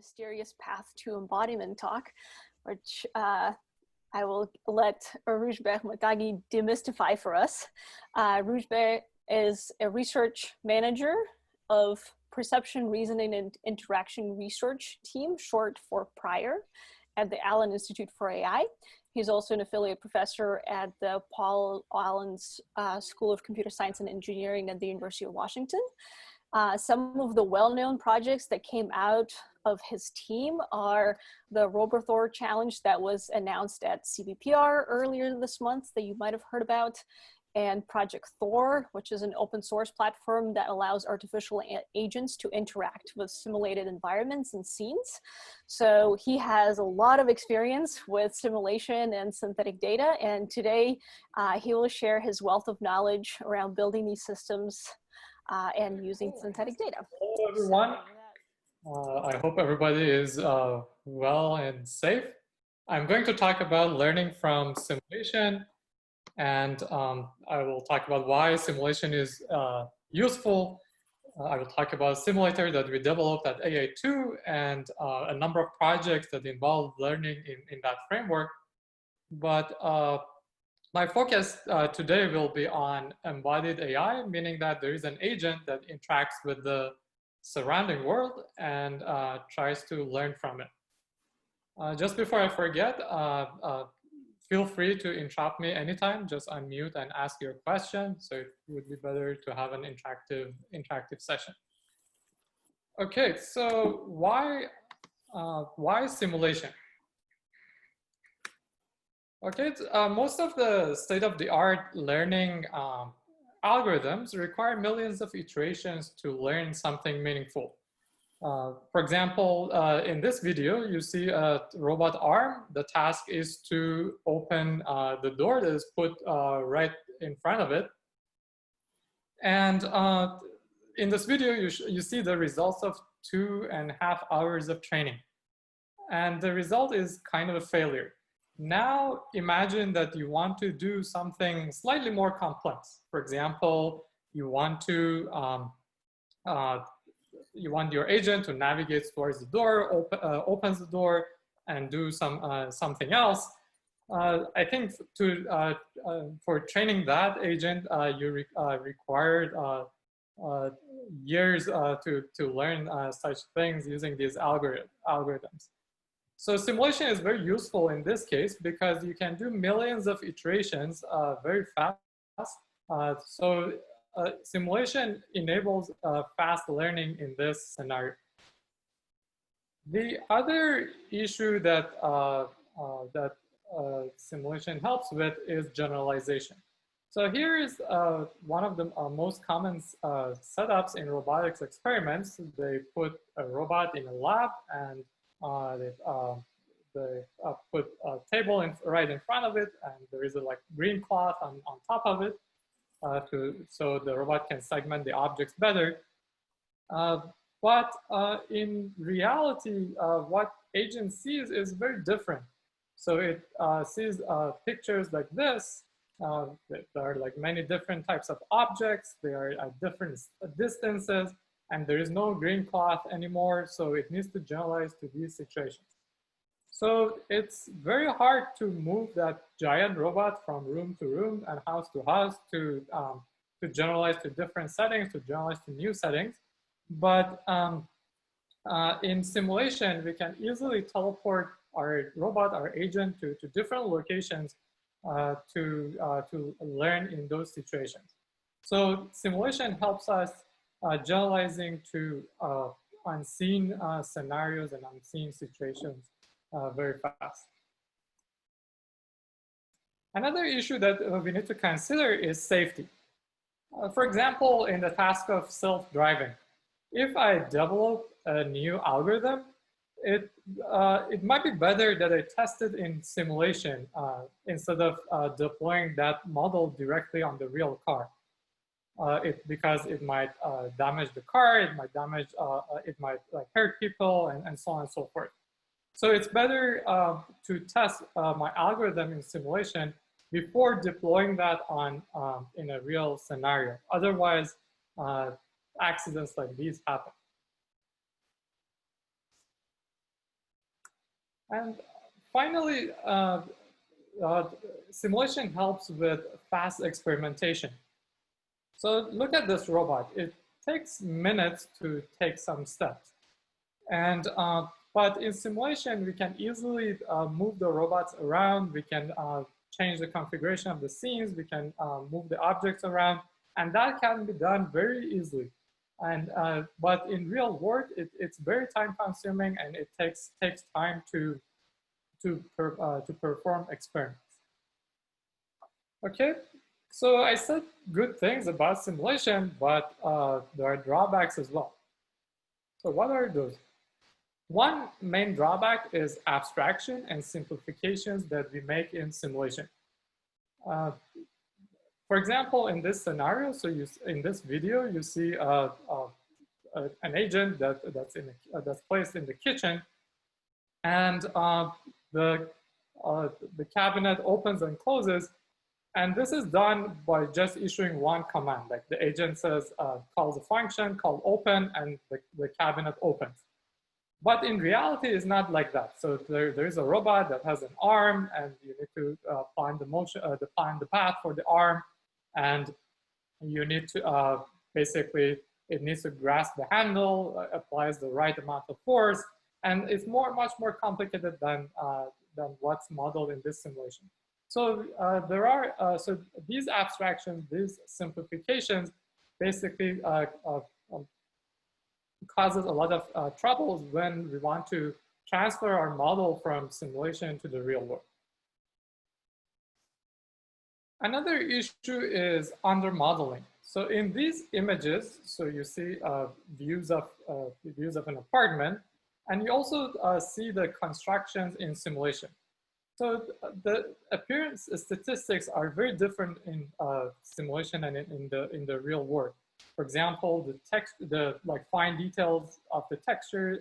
mysterious path to embodiment talk, which I will let Roozbeh Mottaghi demystify for us. Roozbeh is a research manager of Perception, Reasoning, and Interaction Research Team, short for PRIOR, at the Allen Institute for AI. He's also an affiliate professor at the Paul Allen's School of Computer Science and Engineering at the University of Washington. Some of the well-known projects that came out of his team are the Roozbeh challenge that was announced at CVPR earlier this month that you might have heard about, and Project Thor, which is an open source platform that allows artificial agents to interact with simulated environments and scenes. So he has a lot of experience with simulation and synthetic data, and today he will share his wealth of knowledge around building these systems and using synthetic data. Hello, everyone. I hope everybody is well and safe. I'm going to talk about learning from simulation, and I will talk about why simulation is useful. I will talk about a simulator that we developed at AA2 and a number of projects that involve learning in that framework. But my focus today will be on embodied AI, meaning that there is an agent that interacts with the surrounding world and tries to learn from it. Just before I forget, feel free to interrupt me anytime, just unmute and ask your question. So it would be better to have an interactive session. Okay, so why simulation? Okay, most of the state-of-the-art learning algorithms require millions of iterations to learn something meaningful. For example, in this video, you see a robot arm. The task is to open the door that is put right in front of it. And in this video, you see the results of 2.5 hours of training. And the result is kind of a failure. Now imagine that you want to do something slightly more complex. For example, you want your agent to navigate towards the door, opens the door, and do something else. I think for training that agent, you required years to learn such things using these algorithms. So simulation is very useful in this case because you can do millions of iterations very fast. Simulation enables fast learning in this scenario. The other issue that simulation helps with is generalization. So here is one of the most common setups in robotics experiments. They put a robot in a lab and they put a table right in front of it, and there is a green cloth on top of it so the robot can segment the objects better. But in reality, what agent sees is very different. So it sees pictures like this. There are many different types of objects. They are at different distances. And there is no green cloth anymore, so it needs to generalize to these situations. So it's very hard to move that giant robot from room to room and house to house to generalize to different settings, to generalize to new settings. But in simulation, we can easily teleport our robot, our agent, to different locations to learn in those situations. So simulation helps us generalizing to unseen scenarios and unseen situations very fast. Another issue that we need to consider is safety. For example, in the task of self-driving, if I develop a new algorithm, it might be better that I test it in simulation instead of deploying that model directly on the real car. Because it might damage the car, it might damage, it might hurt people, and so on and so forth. So it's better to test my algorithm in simulation before deploying that on in a real scenario. Otherwise, accidents like these happen. And finally, simulation helps with fast experimentation. So look at this robot. It takes minutes to take some steps. And but in simulation, we can easily move the robots around. We can change the configuration of the scenes. We can move the objects around, and that can be done very easily. And but in real world, it's very time consuming, and it takes time to perform experiments. Okay, so I said good things about simulation, but there are drawbacks as well. So what are those? One main drawback is abstraction and simplifications that we make in simulation. For example, in this scenario, so in this video, you see an agent that's placed in the kitchen, and the cabinet opens and closes, and this is done by just issuing one command. Like the agent says, calls a function called open, and the cabinet opens. But in reality, it's not like that. So there is a robot that has an arm, and you need to plan the path for the arm, and you need to basically, it needs to grasp the handle, applies the right amount of force, and it's much more complicated than what's modeled in this simulation. So there are so these abstractions, these simplifications, basically causes a lot of troubles when we want to transfer our model from simulation to the real world. Another issue is under modeling. So in these images, so you see views of an apartment, and you also see the constructions in simulation. So the appearance statistics are very different in simulation and in the real world. For example, the fine details of the texture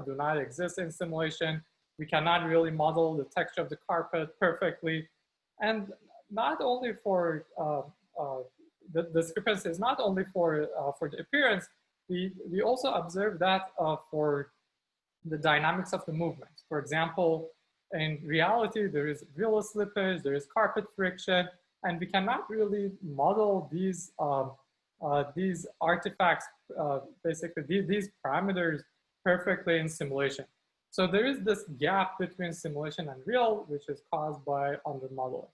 do not exist in simulation. We cannot really model the texture of the carpet perfectly, and not only for the discrepancy is not only for the appearance. We also observe that for the dynamics of the movement. For example, in reality, there is wheel slippage, there is carpet friction, and we cannot really model these artifacts, basically these parameters perfectly in simulation. So there is this gap between simulation and real, which is caused by under modeling.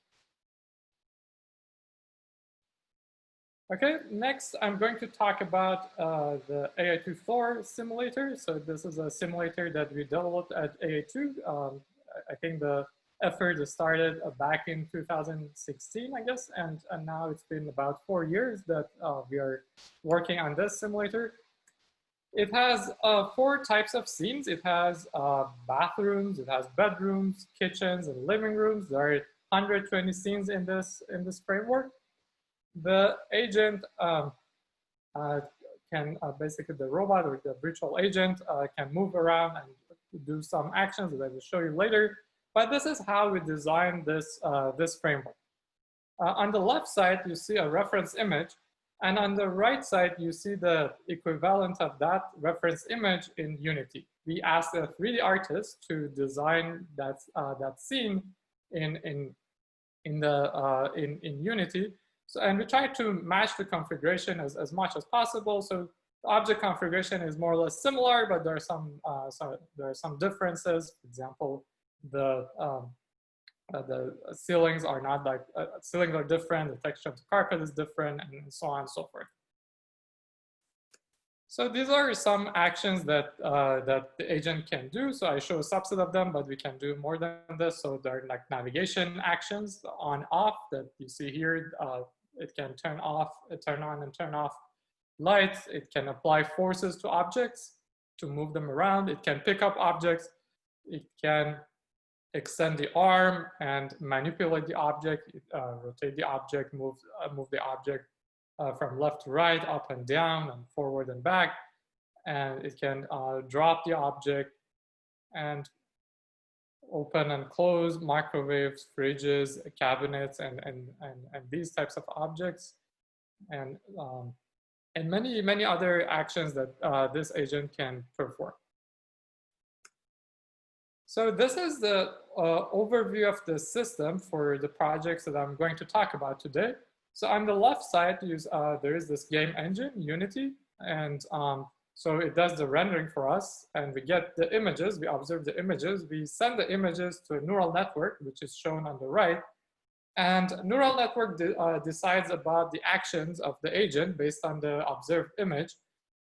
Okay, next I'm going to talk about the AI2 simulator. So this is a simulator that we developed at AI2. I think the effort started back in 2016, I guess, and now it's been about 4 years that we are working on this simulator. It has 4 types of scenes. It has bathrooms, it has bedrooms, kitchens, and living rooms. There are 120 scenes in this framework. The agent can basically, the robot or the virtual agent can move around and do some actions that I will show you later. But this is how we designed this, this framework. On the left side, you see a reference image. And on the right side, you see the equivalent of that reference image in Unity. We asked a 3D artist to design that scene in Unity. So, and we try to match the configuration as much as possible. So the object configuration is more or less similar, but there are some differences. For example, the ceilings are not like ceilings are different. The texture of the carpet is different, and so on and so forth. So these are some actions that that the agent can do. So I show a subset of them, but we can do more than this. So there are like navigation actions on off that you see here. It can turn on and turn off lights. It can apply forces to objects to move them around. It can pick up objects. It can extend the arm and manipulate the object, rotate the object, move the object from left to right, up and down, and forward and back. And it can drop the object and open and close microwaves, fridges, cabinets, and these types of objects, and many other actions that this agent can perform. So this is the overview of the system for the projects that I'm going to talk about today. So on the left side, there is this game engine, Unity, and so it does the rendering for us, and we get the images, we observe the images, we send the images to a neural network, which is shown on the right, and neural network decides about the actions of the agent based on the observed image,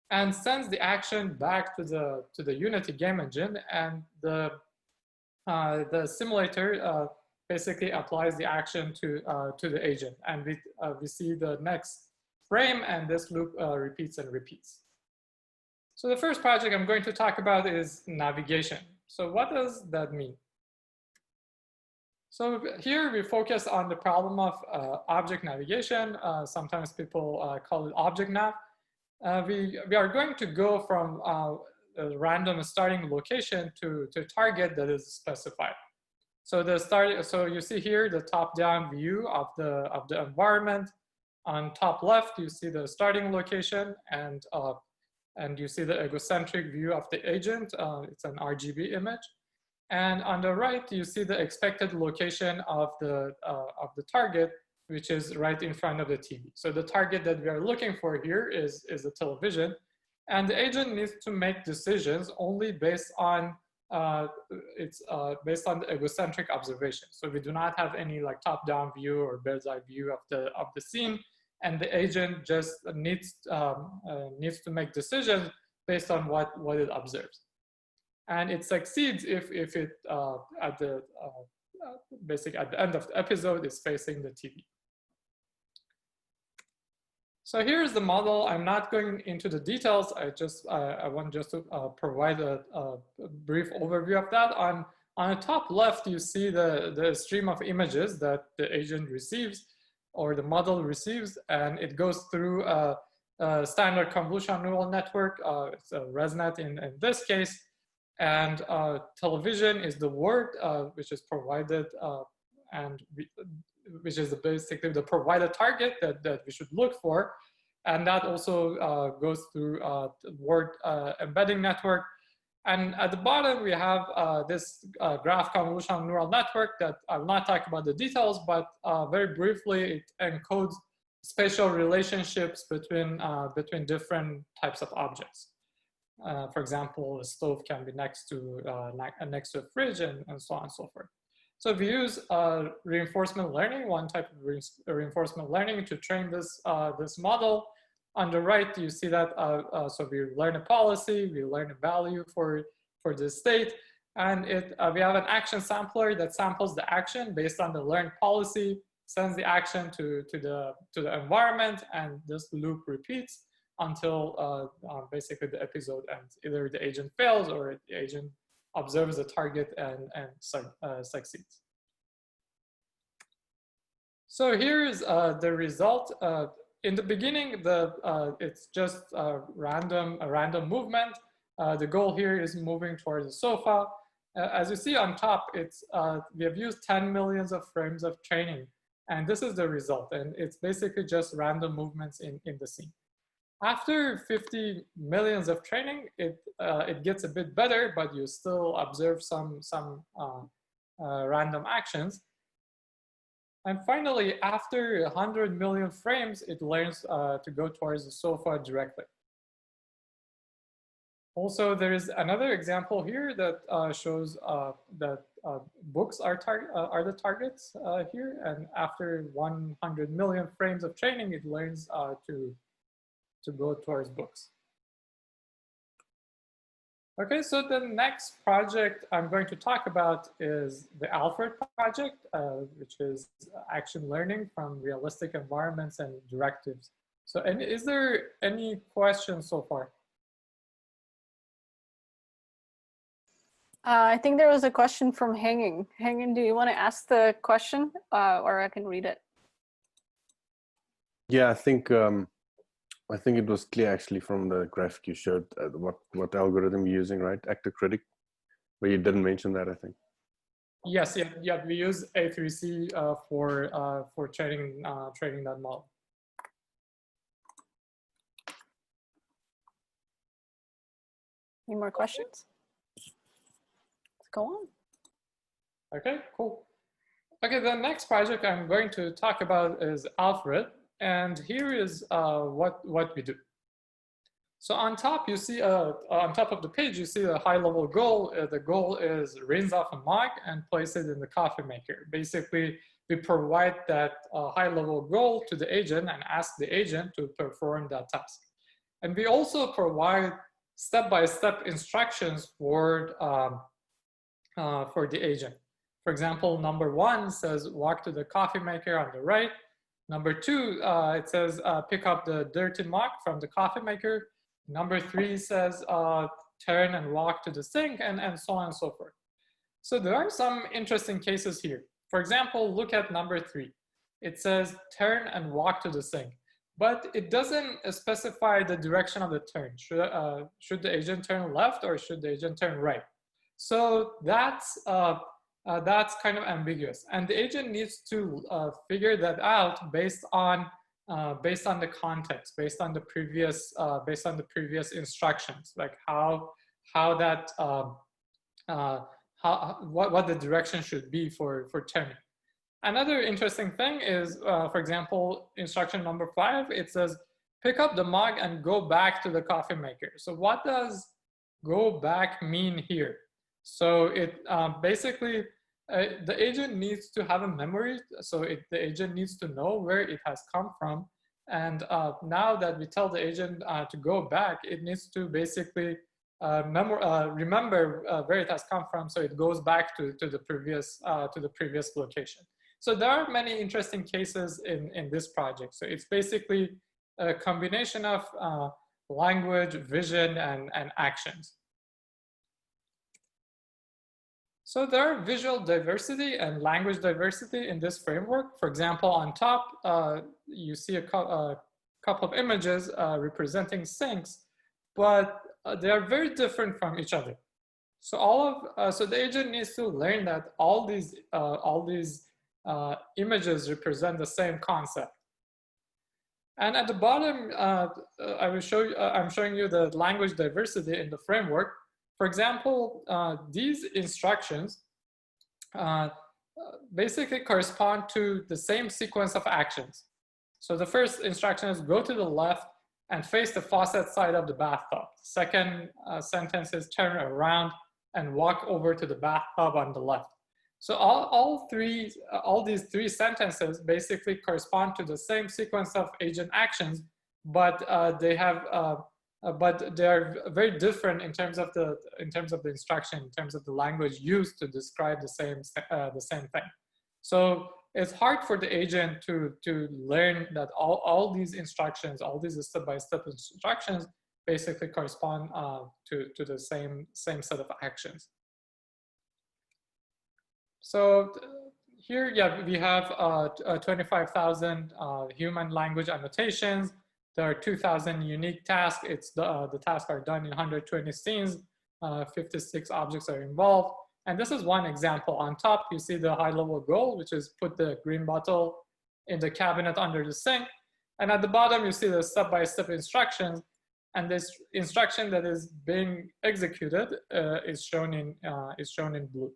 and sends the action back to the Unity game engine, and the simulator basically applies the action to the agent, and we see the next frame, and this loop repeats and repeats. So the first project I'm going to talk about is navigation. So what does that mean? So here we focus on the problem of object navigation. Sometimes people call it object nav. We are going to go from a random starting location to a target that is specified. So so you see here the top-down view of the environment. On top left, you see the starting location, and you see the egocentric view of the agent. It's an RGB image. And on the right, you see the expected location of the target, which is right in front of the TV. So the target that we are looking for here is a television, and the agent needs to make decisions only based on based on the egocentric observation. So we do not have any like top-down view or bird's-eye view of the scene, and the agent just needs to make decisions based on what it observes. And it succeeds if it basically at the end of the episode is facing the TV. So here's the model. I'm not going into the details. I want just to provide a brief overview of that. On the top left, you see the stream of images that the agent receives or the model receives, and it goes through a standard convolutional neural network. It's a ResNet in this case. And television is the word which is provided, which is basically the provided target that we should look for. And that also goes through the word embedding network. And at the bottom, we have this graph convolutional neural network that I will not talk about the details, but very briefly, it encodes spatial relationships between different types of objects. For example, a stove can be next to a fridge, and so on and so forth. So we use reinforcement learning, one type of reinforcement learning, to train this model. On the right, you see that so we learn a policy, we learn a value for this state, and we have an action sampler that samples the action based on the learned policy, sends the action to the environment, and this loop repeats until basically the episode ends. Either the agent fails or the agent observes the target and succeeds. So here's the result. In the beginning, it's just a random movement. The goal here is moving towards the sofa. As you see on top, we have used 10 millions of frames of training, and this is the result. And it's basically just random movements in the scene. After 50 millions of training, it gets a bit better, but you still observe some random actions. And finally, after 100 million frames, it learns to go towards the sofa directly. Also, there is another example here that shows that books are the targets here. And after 100 million frames of training, it learns to go towards books. Okay, so the next project I'm going to talk about is the Rsqrd project, which is action learning from realistic environments and directives. So, and is there any questions so far? I think there was a question from Hanging. Hanging, do you want to ask the question, or I can read it? Yeah, I think it was clear actually from the graphic you showed what algorithm you're using, right? Actor critic, but you didn't mention that, I think. Yes, yeah, we use A3C for training that model. Any more questions? Let's go on. Okay, cool. Okay, the next project I'm going to talk about is Alfred, and here is what we do. So on top, you see on top of the page, you see a high-level goal. The goal is rinse off a mug and place it in the coffee maker. Basically, we provide that high-level goal to the agent and ask the agent to perform that task. And we also provide step-by-step instructions for the agent. For example, number 1 says walk to the coffee maker on the right. Number 2, it says pick up the dirty mug from the coffee maker. Number 3 says turn and walk to the sink, and so on and so forth. So there are some interesting cases here. For example, look at number 3. It says turn and walk to the sink, but it doesn't specify the direction of the turn. Should the agent turn left or should the agent turn right? So that's kind of ambiguous, and the agent needs to figure that out based on the context, based on the previous instructions, like what the direction should be for turning. Another interesting thing is, for example, instruction number 5. It says pick up the mug and go back to the coffee maker. So what does go back mean here? So it basically the agent needs to have a memory, so the agent needs to know where it has come from. And now that we tell the agent to go back, it needs to basically remember where it has come from, so it goes back to the previous location. So there are many interesting cases in this project. So it's basically a combination of language, vision, and actions. So there are visual diversity and language diversity in this framework. For example, on top, you see a couple of images representing sinks, but they are very different from each other. So so the agent needs to learn that all these images represent the same concept. And at the bottom, I'm showing you the language diversity in the framework. For example, these instructions basically correspond to the same sequence of actions. So the first instruction is go to the left and face the faucet side of the bathtub. Second sentence is turn around and walk over to the bathtub on the left. So all these three sentences basically correspond to the same sequence of agent actions, but they are very different in terms of the instruction, in terms of the language used to describe the same thing. So it's hard for the agent to learn that all these instructions, all these step-by-step instructions, basically correspond to the same set of actions. So here, yeah, we have 25,000 human language annotations. There are 2,000 unique tasks. The tasks are done in 120 scenes. 56 objects are involved. And this is one example. On top, you see the high-level goal, which is put the green bottle in the cabinet under the sink. And at the bottom, you see the step-by-step instructions. And this instruction that is being executed is shown in blue.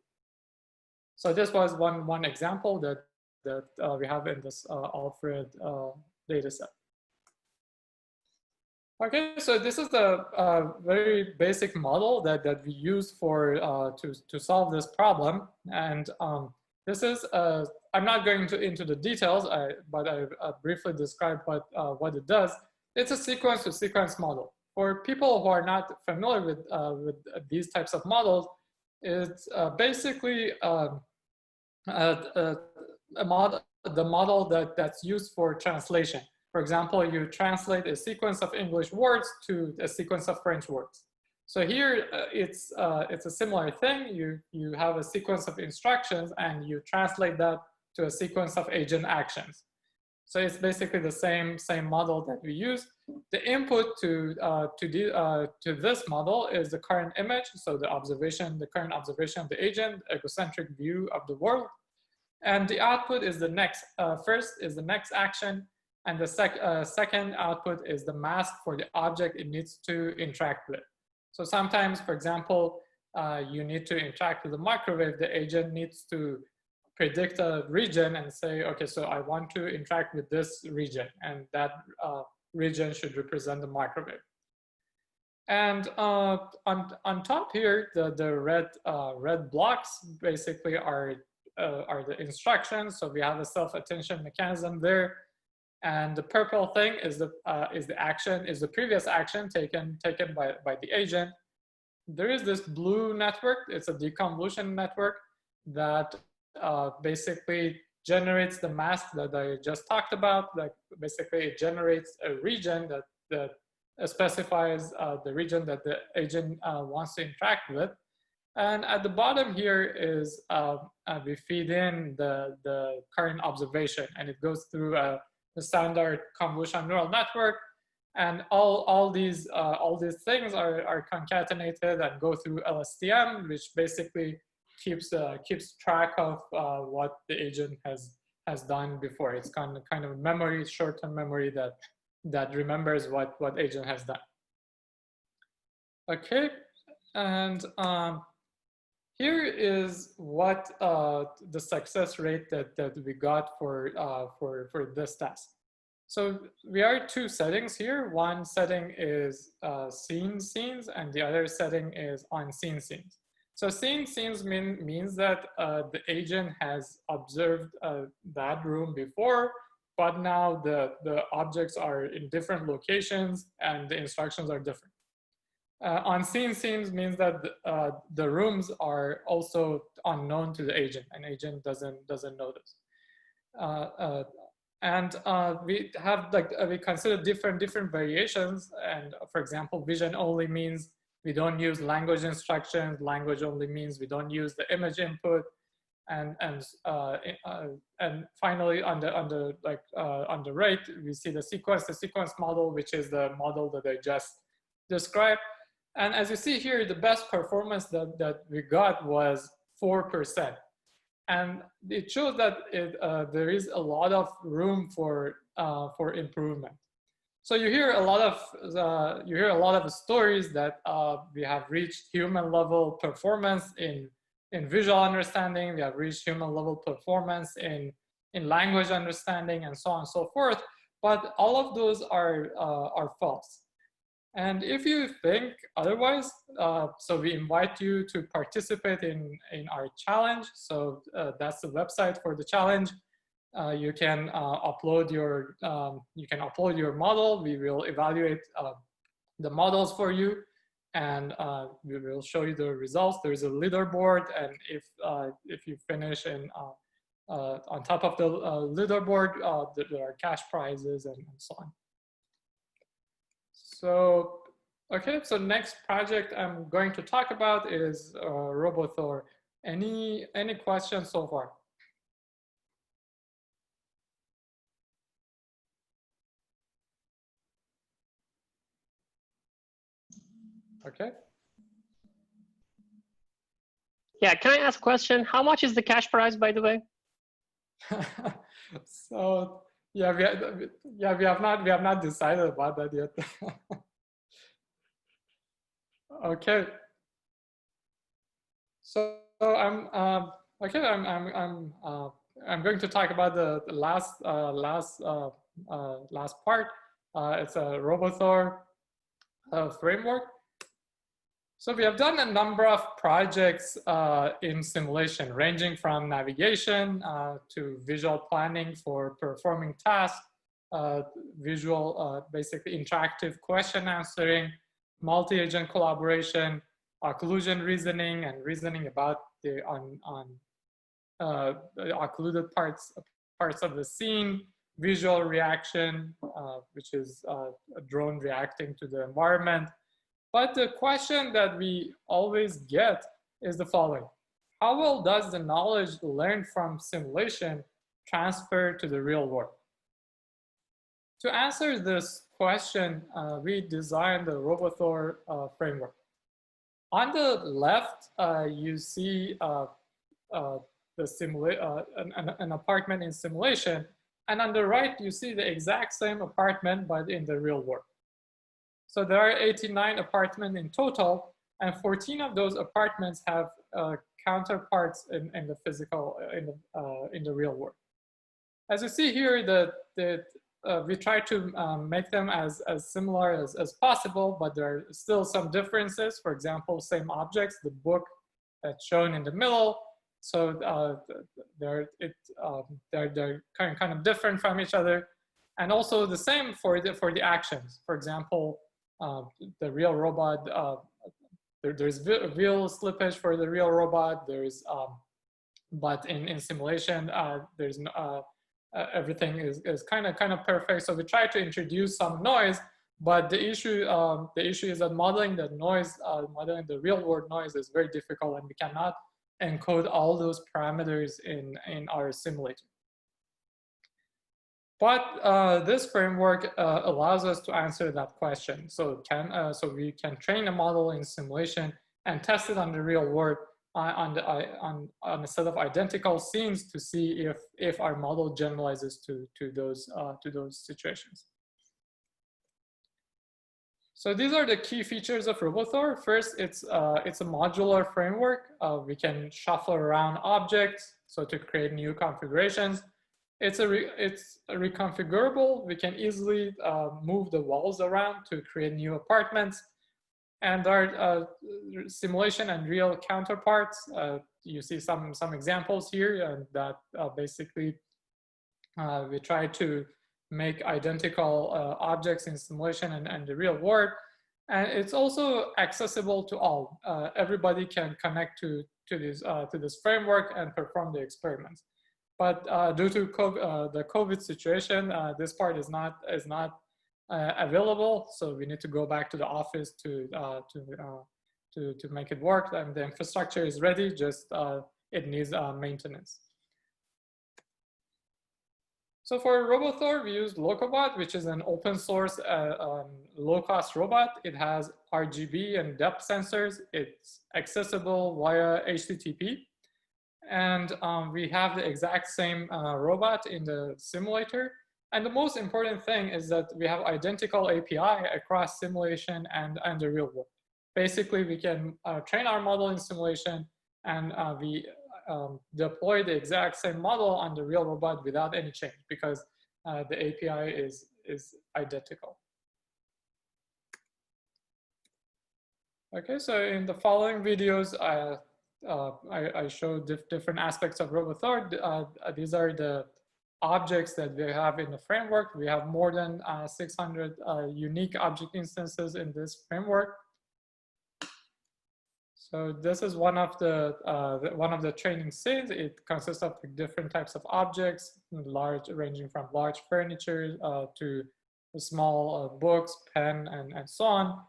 So this was one example that we have in this Alfred data set. Okay, so this is the very basic model that we use to solve this problem. And this is, I'm not going into the details, but I briefly describe what it does. It's a sequence-to-sequence model. For people who are not familiar with these types of models, it's basically the model that's used for translation. For example, you translate a sequence of English words to a sequence of French words. So here it's a similar thing. You have a sequence of instructions and you translate that to a sequence of agent actions. So it's basically the same model that we use. The input to this model is the current image, so the current observation of the agent, egocentric view of the world, and the output is the next. First is the next action, and the second output is the mask for the object it needs to interact with. So sometimes, for example, you need to interact with the microwave, the agent needs to predict a region and say, okay, so I want to interact with this region, and that region should represent the microwave. And on top here, the red blocks basically are the instructions. So we have a self-attention mechanism there, and the purple thing is the action, is the previous action taken by the agent. There is this blue network. It's a deconvolution network that basically generates the mask that I just talked about. Like basically, it generates a region that specifies the region that the agent wants to interact with. And at the bottom here is we feed in the current observation, and it goes through the standard convolutional neural network. And all these things are concatenated and go through LSTM, which basically keeps track of what the agent has done before. It's kind of memory, short-term memory that remembers what agent has done. Okay, and here is what the success rate that we got for this task. So we are two settings here. One setting is seen scenes, and the other setting is unseen scenes. So seen scenes means that the agent has observed that room before, but now the objects are in different locations and the instructions are different. Unseen scenes means that the rooms are also unknown to the agent, and agent doesn't know this. And we have we consider different variations. And for example, vision only means we don't use language instructions. Language only means we don't use the image input. And finally, on the right, we see the sequence model, which is the model that I just described. And as you see here, the best performance that we got was 4%. And it shows that there is a lot of room for improvement. So you hear a lot of stories that we have reached human level performance in visual understanding. We have reached human level performance in language understanding, and so on and so forth. But all of those are false. And if you think otherwise, so we invite you to participate in our challenge. So that's the website for the challenge. You can upload your model. We will evaluate the models for you, and we will show you the results. There is a leaderboard, and if you finish on top of the leaderboard, there are cash prizes and so on. So, okay, so next project I'm going to talk about is RoboThor. Any questions so far? Okay. Yeah, can I ask a question? How much is the cash prize, by the way? So yeah, we have not decided about that yet. Okay. So I'm going to talk about the last part. It's a RoboThor framework. So we have done a number of projects in simulation, ranging from navigation to visual planning for performing tasks, basically interactive question answering, multi-agent collaboration, occlusion reasoning, and reasoning about the occluded parts of the scene, visual reaction, which is a drone reacting to the environment. But the question that we always get is the following: how well does the knowledge learned from simulation transfer to the real world? To answer this question, we designed the RoboThor framework. On the left, you see an apartment in simulation, and on the right, you see the exact same apartment, but in the real world. So there are 89 apartments in total, And 14 of those apartments have counterparts in the physical, in the real world. As you see here, we try to make them as similar as possible, but there are still some differences. For example, same objects, the book that's shown in the middle. So they're kind of different from each other. And also the same for the actions. For example, the real robot, there's real slippage for the real robot. There's, but in simulation, there's everything is kind of perfect. So we try to introduce some noise, but the issue is that modeling the noise, modeling the real world noise is very difficult, and we cannot encode all those parameters in our simulator. But this framework allows us to answer that question. So we can train a model in simulation and test it on the real world on a set of identical scenes to see if our model generalizes to those situations. So these are the key features of RoboThor. First, it's a modular framework. We can shuffle around objects so to create new configurations. It's reconfigurable. We can easily move the walls around to create new apartments. And our simulation and real counterparts, you see some examples here, and that basically we try to make identical objects in simulation and the real world. And it's also accessible to all. Everybody can connect to this framework and perform the experiments. But due to the COVID situation, this part is not available. So we need to go back to the office to make it work. And the infrastructure is ready, just it needs maintenance. So for RoboThor, we used Locobot, which is an open source low-cost robot. It has RGB and depth sensors. It's accessible via HTTP. And we have the exact same robot in the simulator. And the most important thing is that we have identical API across simulation and the real world. Basically, we can train our model in simulation, and we deploy the exact same model on the real robot without any change, because the API is identical. Okay, so in the following videos, I show different aspects of RoboThor. These are the objects that we have in the framework. We have more than 600 unique object instances in this framework. So this is one of the training scenes. It consists of different types of objects, ranging from large furniture to small books, pen, and so on.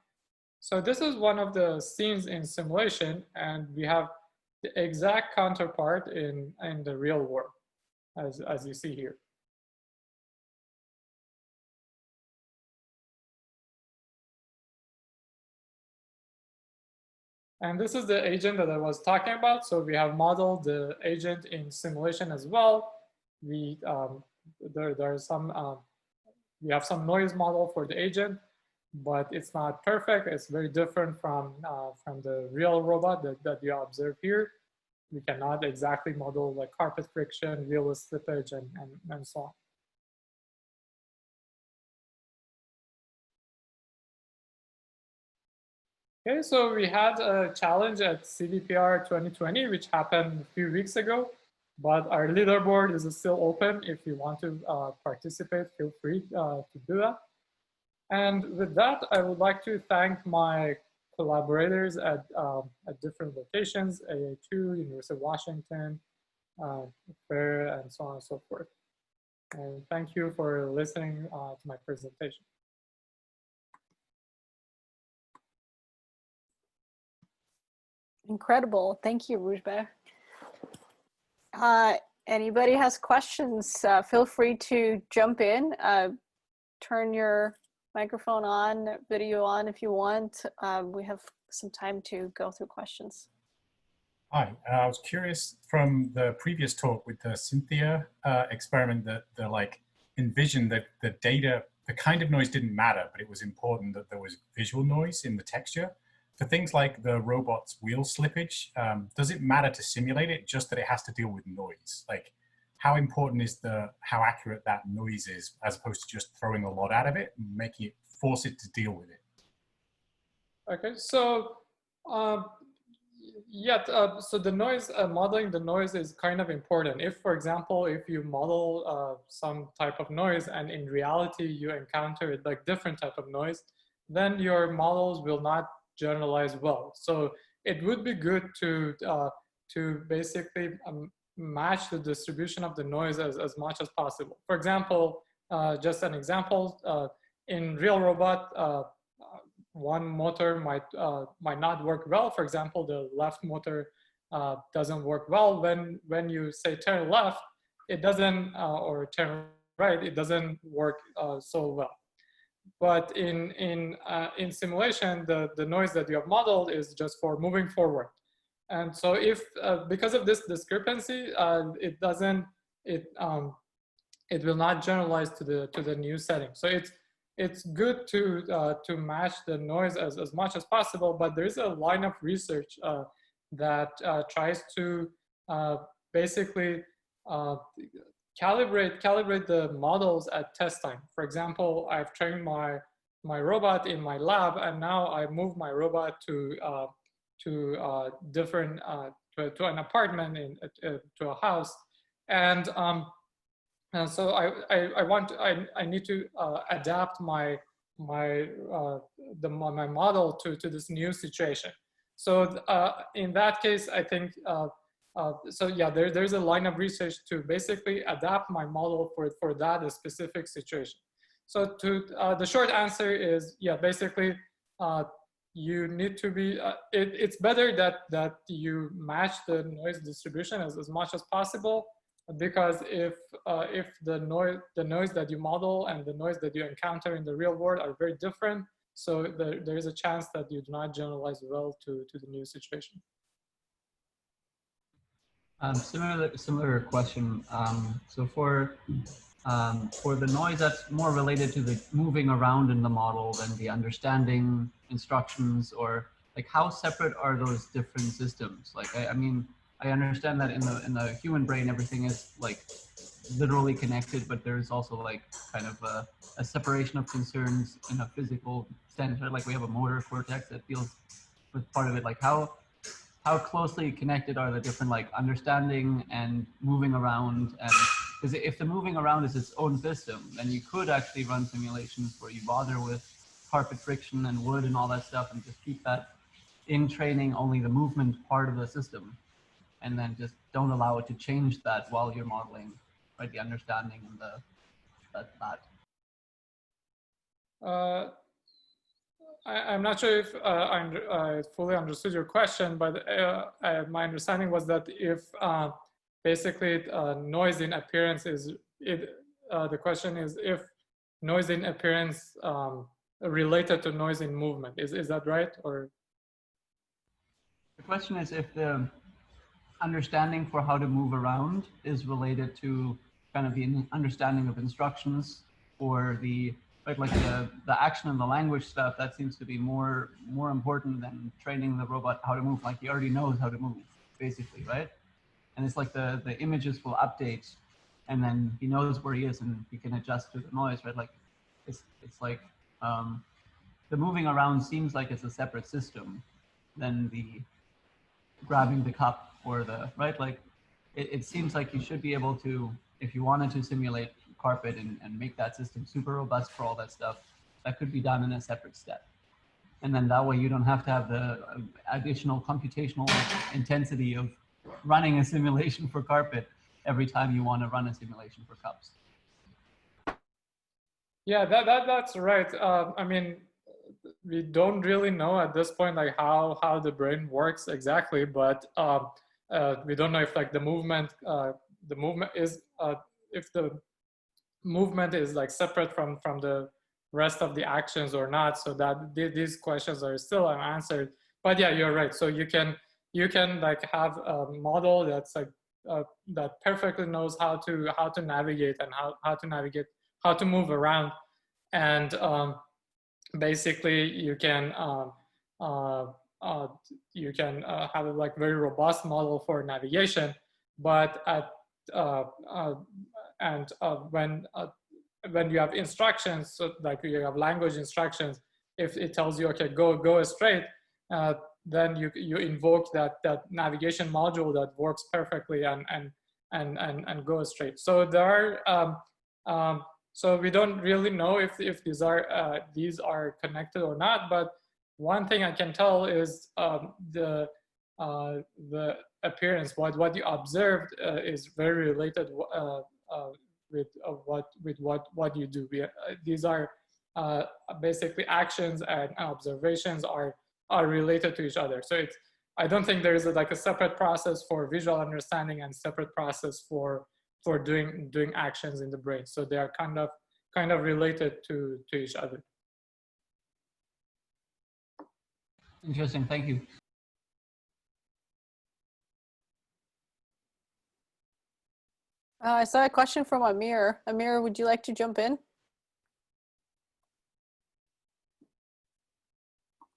So this is one of the scenes in simulation, and we have the exact counterpart in the real world, as you see here. And this is the agent that I was talking about. So we have modeled the agent in simulation as well. We have some noise model for the agent, but it's not perfect. It's very different from the real robot that you observe here. We cannot exactly model like carpet friction, wheel slippage, and so on. Okay, so we had a challenge at CVPR 2020, which happened a few weeks ago, but our leaderboard is still open. If you want to participate, feel free to do that. And with that, I would like to thank my collaborators at different locations, AA2, University of Washington, FAIR, and so on and so forth. And thank you for listening to my presentation. Incredible. Thank you, Roozbeh. Anybody has questions, feel free to jump in. Turn your microphone on, video on if you want. We have some time to go through questions. Hi, I was curious from the previous talk with the Cynthia experiment that envisioned that the data, the kind of noise didn't matter, but it was important that there was visual noise in the texture. for things like the robot's wheel slippage, does it matter to simulate it, just that it has to deal with noise? Like, how important is how accurate that noise is, as opposed to just throwing a lot out of it and making it, force it to deal with it? Okay, so so the noise, modeling the noise is kind of important. If, for example, if you model some type of noise and in reality you encounter like different type of noise, then your models will not generalize well. So it would be good to basically match the distribution of the noise as much as possible. For example, just an example, in real robot, one motor might not work well. For example, the left motor doesn't work well. When you say turn left, it doesn't, or turn right, it doesn't work so well. But in simulation, the noise that you have modeled is just for moving forward. And so if because of this discrepancy, it will not generalize to the new setting. So it's good to match the noise as much as possible, but there's a line of research that tries to basically calibrate the models at test time. For example, I've trained my robot in my lab, and now I move my robot to different to an apartment, to a house, and so I need to adapt my model to this new situation. So in that case, I think so yeah, there's a line of research to basically adapt my model for that specific situation. So the short answer is, yeah, basically you need to be it's better that you match the noise distribution as much as possible, because if the noise that you model and the noise that you encounter in the real world are very different, so there is a chance that you do not generalize well to the new situation. Similar question. So for the noise that's more related to the moving around in the model than the understanding instructions, or like how separate are those different systems? Like I mean, I understand that in the human brain everything is like literally connected, but there's also like kind of a separation of concerns in a physical sense. Right? Like we have a motor cortex that deals with part of it. Like how closely connected are the different like understanding and moving around? And because if the moving around is its own system, then you could actually run simulations where you bother with carpet friction and wood and all that stuff and just keep that in training only the movement part of the system, and then just don't allow it to change that while you're modeling, right, the understanding and that. I'm not sure if I fully understood your question, but my understanding was that if basically noise in appearance is, the question is if noise in appearance related to noise in movement. Is that right? Or the question is if the understanding for how to move around is related to kind of the understanding of instructions, or the like the action and the language stuff that seems to be more important than training the robot how to move. Like he already knows how to move, basically, right? And it's like the images will update, and then he knows where he is and he can adjust to the noise, right? Like it's like the moving around seems like it's a separate system than the grabbing the cup or the, right? Like it seems like you should be able to, if you wanted to simulate carpet and make that system super robust for all that stuff, that could be done in a separate step. And then that way you don't have to have the additional computational intensity of running a simulation for carpet every time you want to run a simulation for cups. Yeah, that's right. I mean, we don't really know at this point like how the brain works exactly, but we don't know if like the movement is if the movement is like separate from the rest of the actions or not. So that these questions are still unanswered. But yeah, you're right. So you can like have a model that's like that perfectly knows how to navigate and how to move around, and basically you can you can have a like very robust model for navigation, but when you have instructions, so like you have language instructions, if it tells you, okay, go straight, then you invoke that navigation module that works perfectly and go straight. So there are so we don't really know if these are connected or not. But one thing I can tell is the appearance. What you observed is very related with what you do. These are basically actions and observations are related to each other. So I don't think there is like a separate process for visual understanding and separate process for doing actions in the brain. So they are kind of related to each other. Interesting, thank you. I saw a question from Amir. Amir, would you like to jump in?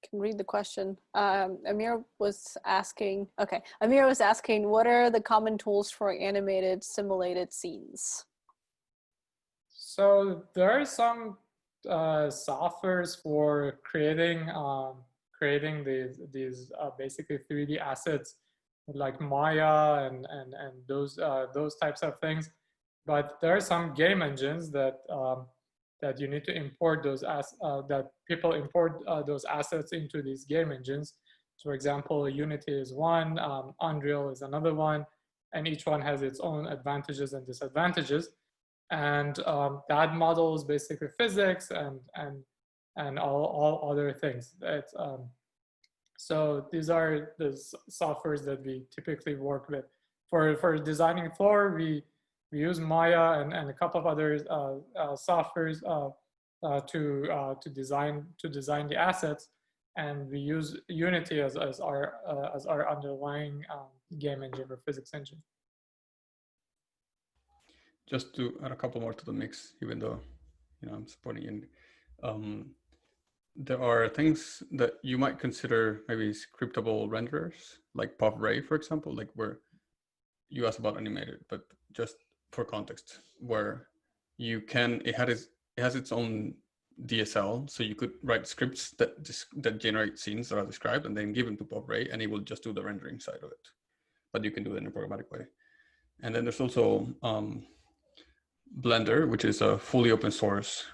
Can read the question. Amir was asking, what are the common tools for animated simulated scenes? So there are some softwares for creating these basically 3D assets like Maya and those types of things. But there are some game engines that you need to import that people import those assets into these game engines. So for example, Unity is one, Unreal is another one, and each one has its own advantages and disadvantages. And that model is basically physics and all other things. So these are the softwares that we typically work with. For designing floor, we use Maya and a couple of other softwares to design the assets, and we use Unity as our underlying game engine or physics engine. Just to add a couple more to the mix, even though I'm supporting you. There are things that you might consider maybe scriptable renderers, like PovRay, for example, like where you asked about animated, but just for context, where it has its own DSL, so you could write scripts that generate scenes that are described and then give them to PovRay, and it will just do the rendering side of it. But you can do it in a programmatic way. And then there's also Blender, which is a fully open source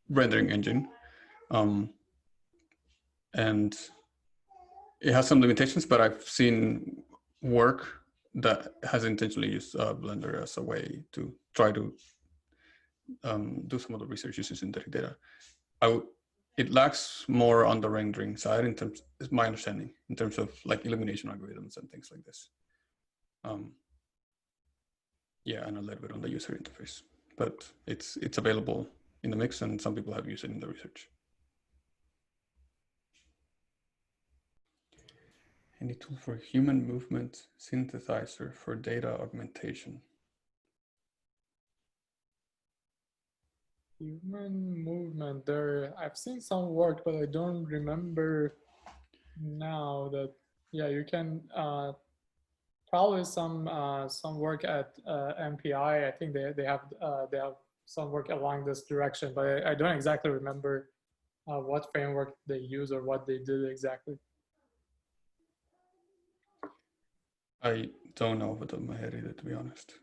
rendering engine. And it has some limitations, but I've seen work that has intentionally used Blender as a way to try to do some of the research using synthetic data. It lacks more on the rendering side in terms, is my understanding, in terms of like illumination algorithms and things like this. Yeah, and a little bit on the user interface, but it's available in the mix, and some people have used it in the research. Any tool for human movement synthesizer for data augmentation? Human movement, I've seen some work, but I don't remember now that, yeah, you can, probably some work at MPI. I think they have some work along this direction, but I don't exactly remember what framework they use or what they did exactly. I don't know off the top of my head either, to be honest.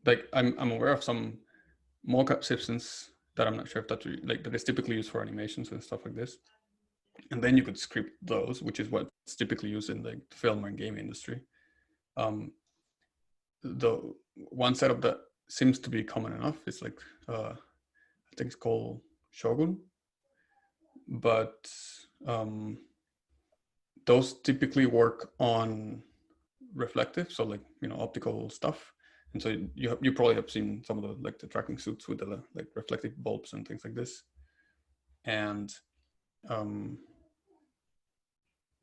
Like I'm aware of some mocap systems that I'm not sure if that's like that is typically used for animations and stuff like this. And then you could script those, which is what's typically used in the film and game industry. The one setup that seems to be common enough is like I think it's called Shogun, but those typically work on reflective, so like optical stuff. And so you probably have seen some of the like the tracking suits with the like reflective bulbs and things like this. And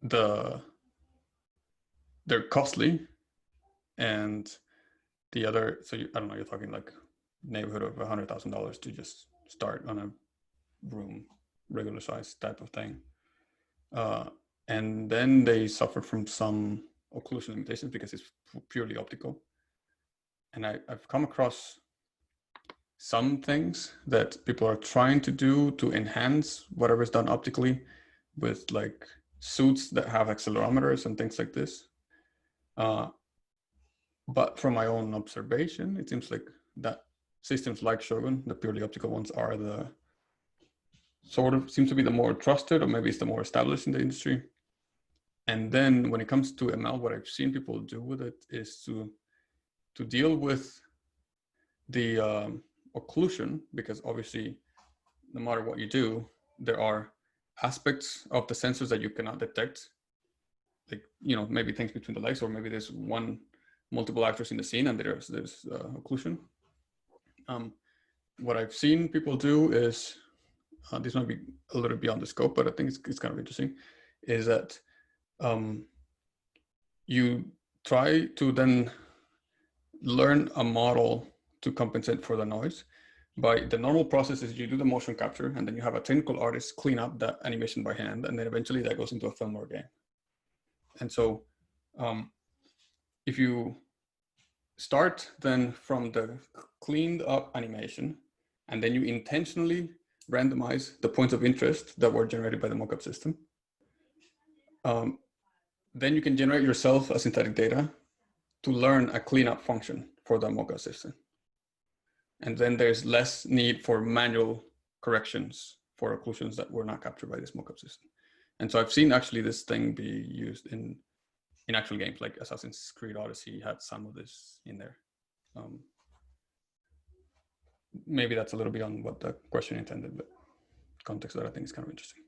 they're costly, and the other, so I don't know, you're talking like neighborhood of $100,000 to just start on a room regular size type of thing. And then they suffer from some occlusion limitations because it's purely optical. And I've come across some things that people are trying to do to enhance whatever is done optically with like suits that have accelerometers and things like this. But from my own observation, it seems like that systems like Shogun, the purely optical ones, are the sort of seems to be the more trusted, or maybe it's the more established in the industry. And then when it comes to ML, what I've seen people do with it is to deal with the occlusion, because obviously, no matter what you do, there are aspects of the sensors that you cannot detect, like, you know, maybe things between the legs, or maybe there's multiple actors in the scene and there's occlusion. What I've seen people do is, this might be a little beyond the scope, but I think it's kind of interesting, is that you try to then learn a model to compensate for the noise. By the normal process is you do the motion capture, and then you have a technical artist clean up that animation by hand, and then eventually that goes into a film or a game. And so if you start then from the cleaned up animation, and then you intentionally randomize the points of interest that were generated by the mockup system, then you can generate yourself a synthetic data to learn a cleanup function for the mockup system. And then there's less need for manual corrections for occlusions that were not captured by this mockup system. And so I've seen actually this thing be used in actual games, like Assassin's Creed Odyssey had some of this in there. Maybe that's a little beyond what the question intended, but context that I think is kind of interesting.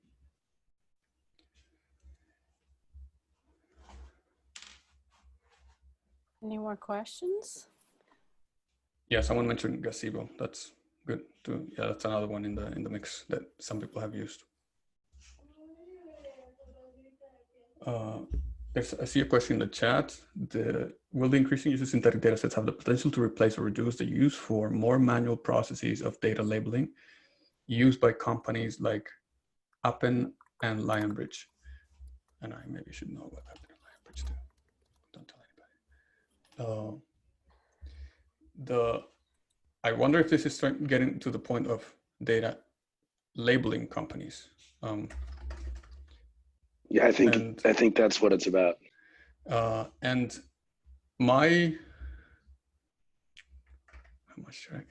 Any more questions? Yeah, someone mentioned Gazebo. That's good too. Yeah, that's another one in the mix that some people have used. I see a question in the chat. Will the increasing use of synthetic data sets have the potential to replace or reduce the use for more manual processes of data labeling used by companies like Appen and Lionbridge? And I maybe should know what Appen and Lionbridge do. Don't tell anybody. I wonder if this is getting to the point of data labeling companies. Yeah, I think that's what it's about. And how much should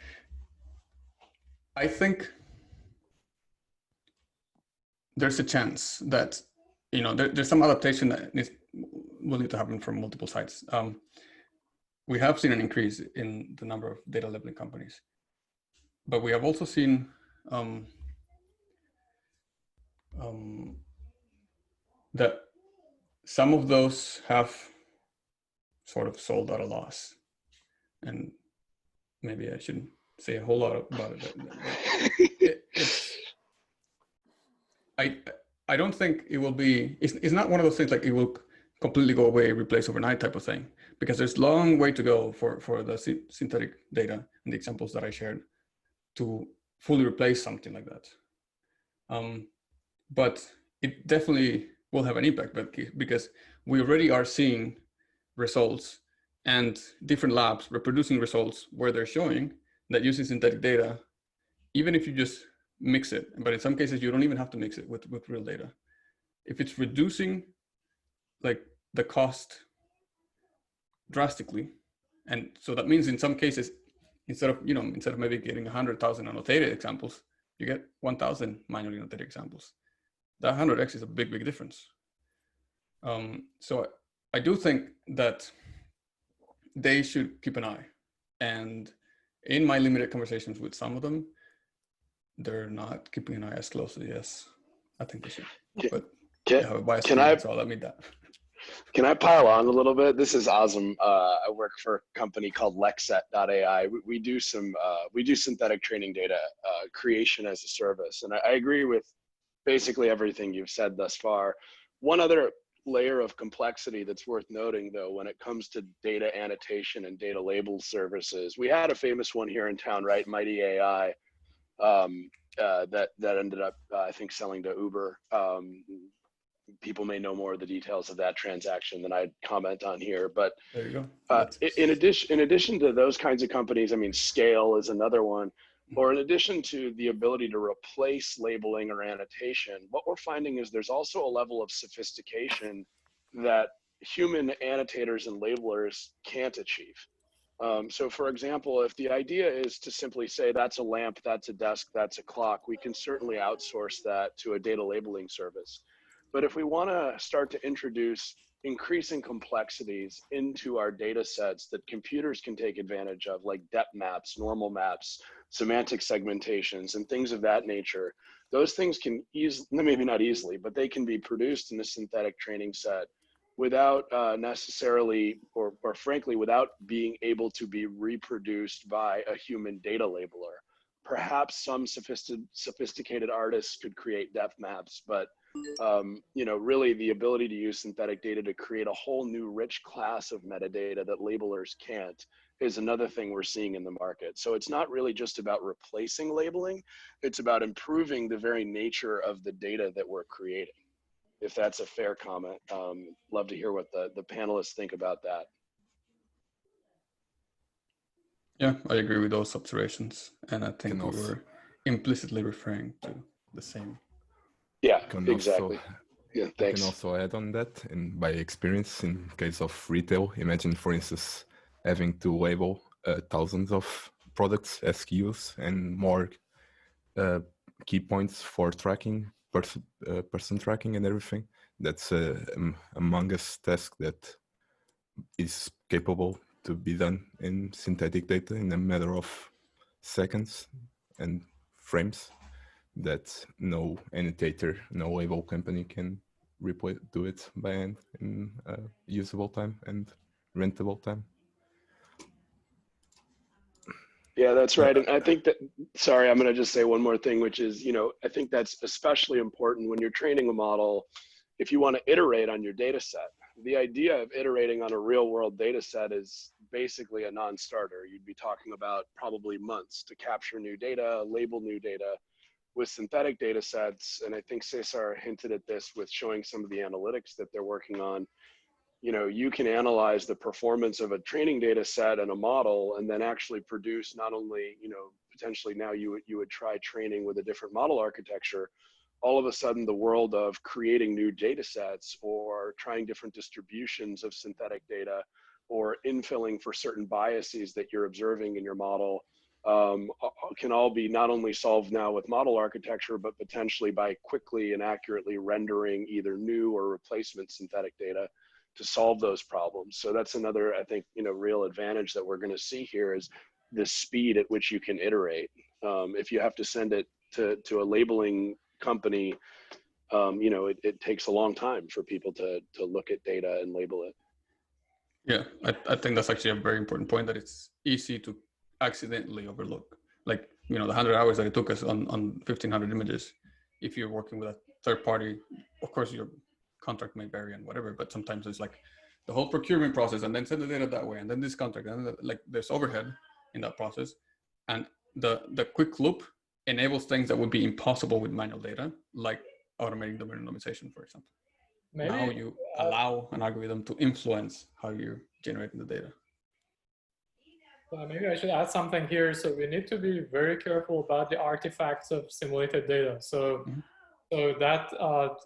I think there's a chance that, you know, there's some adaptation that will need to happen from multiple sides. We have seen an increase in the number of data labeling companies, but we have also seen that some of those have sort of sold at a loss. And maybe I shouldn't say a whole lot about it. I don't think it will be, it's not one of those things like it will completely go away, replace overnight type of thing, because there's a long way to go for the synthetic data and the examples that I shared to fully replace something like that. But it definitely will have an impact, but because we already are seeing results and different labs reproducing results where they're showing that using synthetic data, even if you just mix it, but in some cases you don't even have to mix it with real data. If it's reducing like the cost drastically, and so that means in some cases, instead of maybe getting 100,000 annotated examples, you get 1,000 manually annotated examples. That 100x is a big, big difference. So I do think that they should keep an eye. And in my limited conversations with some of them, they're not keeping an eye as closely as I think they should. But I have a bias, so I'll admit that. Can I pile on a little bit? This is Azam. I work for a company called Lexet.ai. We do synthetic training data creation as a service. And I agree with basically everything you've said thus far. One other layer of complexity that's worth noting, though, when it comes to data annotation and data label services, we had a famous one here in town, right? Mighty AI. that ended up, I think, selling to Uber. People may know more of the details of that transaction than I'd comment on here, but there you go. in addition to those kinds of companies, I mean, scale is another one. Or in addition to the ability to replace labeling or annotation, what we're finding is there's also a level of sophistication that human annotators and labelers can't achieve. So for example, if the idea is to simply say that's a lamp, that's a desk, that's a clock, we can certainly outsource that to a data labeling service. But if we want to start to introduce increasing complexities into our data sets that computers can take advantage of, like depth maps, normal maps, semantic segmentations, and things of that nature, those things can maybe not easily, but they can be produced in a synthetic training set without necessarily, or frankly, without being able to be reproduced by a human data labeler. Perhaps some sophisticated artists could create depth maps, but you know, really the ability to use synthetic data to create a whole new rich class of metadata that labelers can't is another thing we're seeing in the market. So it's not really just about replacing labeling, it's about improving the very nature of the data that we're creating. If that's a fair comment, love to hear what the panelists think about that. Yeah, I agree with those observations. And I think we were implicitly referring to the same. Yeah, exactly. Yeah, I thanks. can also add on that, and by experience, in case of retail, imagine, for instance, having to label thousands of products, SKUs, and more key points for tracking, person tracking and everything. That's a Among Us task that is capable to be done in synthetic data in a matter of seconds and frames that no annotator, no label company can do it by hand in usable time and rentable time. Yeah, that's right. And I think that, sorry, I'm going to just say one more thing, which is, you know, I think that's especially important when you're training a model. If you want to iterate on your data set, the idea of iterating on a real world data set is basically a non-starter. You'd be talking about probably months to capture new data, label new data. With synthetic data sets, and I think Cesar hinted at this with showing some of the analytics that they're working on, you know, you can analyze the performance of a training data set and a model and then actually produce not only, you know, potentially now you would try training with a different model architecture, all of a sudden the world of creating new data sets or trying different distributions of synthetic data or infilling for certain biases that you're observing in your model can all be not only solved now with model architecture, but potentially by quickly and accurately rendering either new or replacement synthetic data to solve those problems. So that's another, I think, you know, real advantage that we're going to see here is the speed at which you can iterate. If you have to send it to a labeling company, you know, it takes a long time for people to look at data and label it. Yeah, I think that's actually a very important point, that it's easy to accidentally overlook. Like, you know, the 100 hours that it took us on 1,500 images, if you're working with a third party, of course your contract may vary and whatever, but sometimes it's like the whole procurement process and then send the data that way and then this contract, and like there's overhead in that process. And the quick loop enables things that would be impossible with manual data, like automating the randomization, for example. Maybe, now you allow an algorithm to influence how you're generating the data. Maybe I should add something here. So we need to be very careful about the artifacts of simulated data. So, so that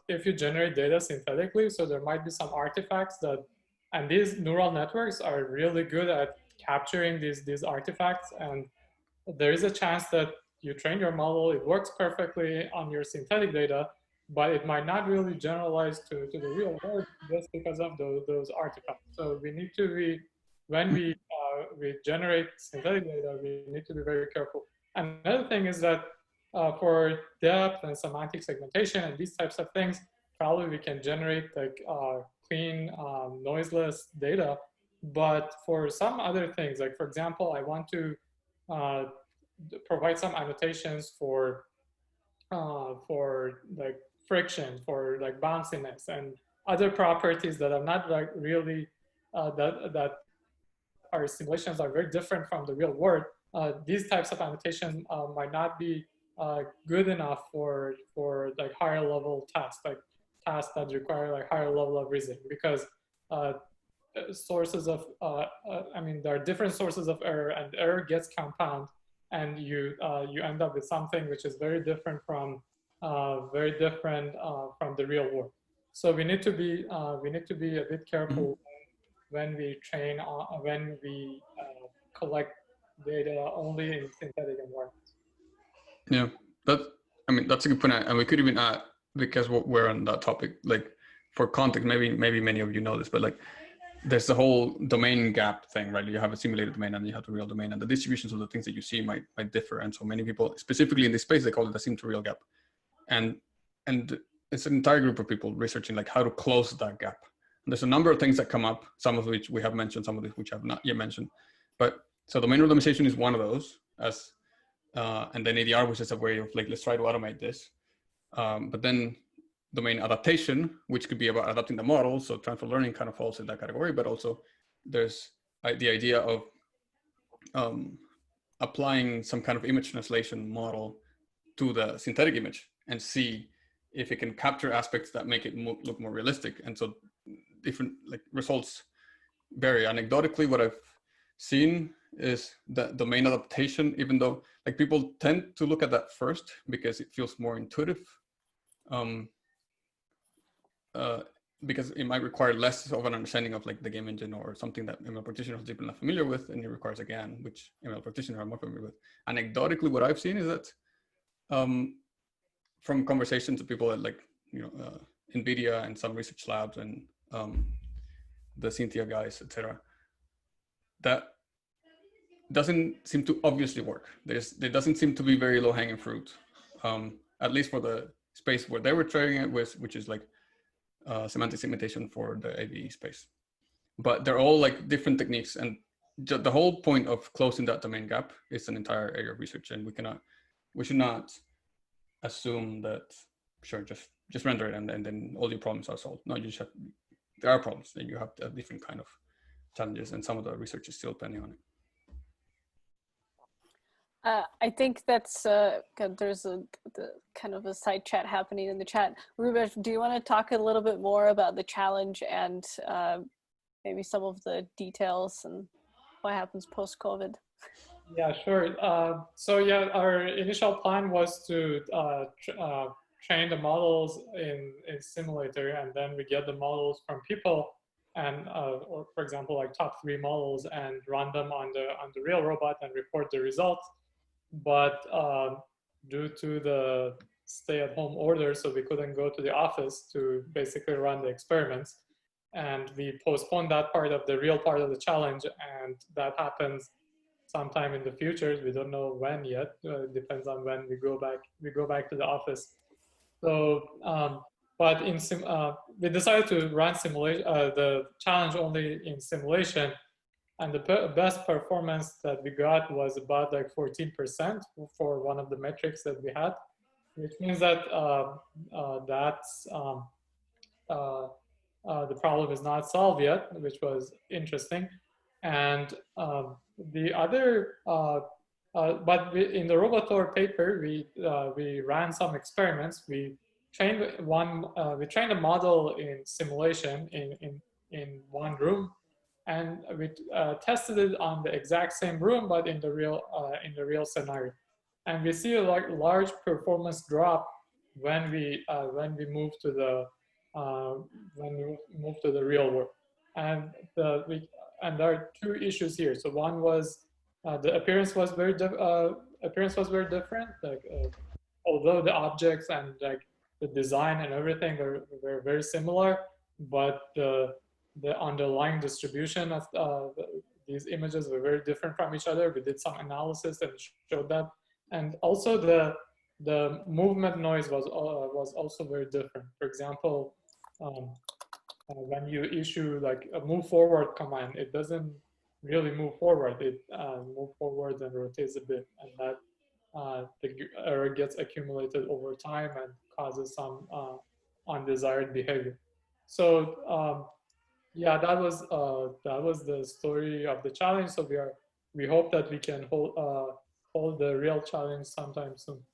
if you generate data synthetically, so there might be some artifacts that, and these neural networks are really good at capturing these artifacts. And there is a chance that you train your model, it works perfectly on your synthetic data, but it might not really generalize to the real world just because of those artifacts. So we need to be, when we generate synthetic data, we need to be very careful. And another thing is that for depth and semantic segmentation and these types of things, probably we can generate like clean, noiseless data. But for some other things, like for example, I want to provide some annotations for like friction, for like bounciness and other properties that are not like really that our simulations are very different from the real world. These types of annotations might not be good enough for like higher level tasks, like tasks that require like higher level of reasoning, because sources of I mean, there are different sources of error, and error gets compound, and you end up with something which is very different from the real world. So we need to be a bit careful when we train when we collect data only in synthetic environments. Yeah, I mean, that's a good point, and we could even add, because we're on that topic, like for context, maybe many of you know this, but like there's the whole domain gap thing, right? You have a simulated domain and you have the real domain, and the distributions of the things that you see might differ. And so many people, specifically in this space, they call it the sim to real gap, and it's an entire group of people researching like how to close that gap. And there's a number of things that come up, some of which we have mentioned, some of which I have not yet mentioned. But so domain randomization is one of those, as and then ADR, which is a way of like, let's try to automate this. But then domain adaptation, which could be about adapting the model. So transfer learning kind of falls in that category, but also there's the idea of applying some kind of image translation model to the synthetic image and see if it can capture aspects that make it look more realistic. And so different like results vary. Anecdotally, what I've seen is that domain adaptation, even though like people tend to look at that first because it feels more intuitive, because it might require less of an understanding of like the game engine or something that ML practitioners are not familiar with, and it requires a GAN, which ML practitioners are more familiar with. Anecdotally, what I've seen is that from conversations with people at like, NVIDIA and some research labs and the Cynthia guys, etc., that doesn't seem to obviously work. There doesn't seem to be very low hanging fruit, at least for the space where they were trying it with, which is like semantic segmentation for the AVE space. But they're all like different techniques, and the whole point of closing that domain gap is an entire area of research, and we should not assume that sure just render it and then all your problems are solved. No, there are problems, and you have a different kind of challenges, and some of the research is still pending on it. I think that's there's the kind of a side chat happening in the chat. Roozbeh, do you want to talk a little bit more about the challenge and maybe some of the details and what happens post-COVID? Yeah, sure. So yeah, our initial plan was to train the models in simulator, and then we get the models from people, and or for example, like top 3 models, and run them on the real robot and report the results. But due to the stay-at-home order, so we couldn't go to the office to basically run the experiments, and we postponed that part of the real part of the challenge, and that happens sometime in the future. We don't know when yet. It depends on when we go back to the office. So, but we decided to run the challenge only in simulation. And the best performance that we got was about like 14% for one of the metrics that we had, which means that the problem is not solved yet, which was interesting. And the other, in the Robotor paper, we ran some experiments. We trained a model in simulation in one room, and we tested it on the exact same room, but in the real scenario. And we see a large performance drop when we move to the real world. And there are 2 issues here. So one was the appearance was very different. Like although the objects and like the design and everything were very similar, but the underlying distribution of these images were very different from each other. We did some analysis and showed that, and also the movement noise was also very different. For example, when you issue like a move forward command, it doesn't really move forward. It moves forward and rotates a bit, and that the error gets accumulated over time and causes some undesired behavior. So yeah, that was the story of the challenge. So we hope that we can hold the real challenge sometime soon.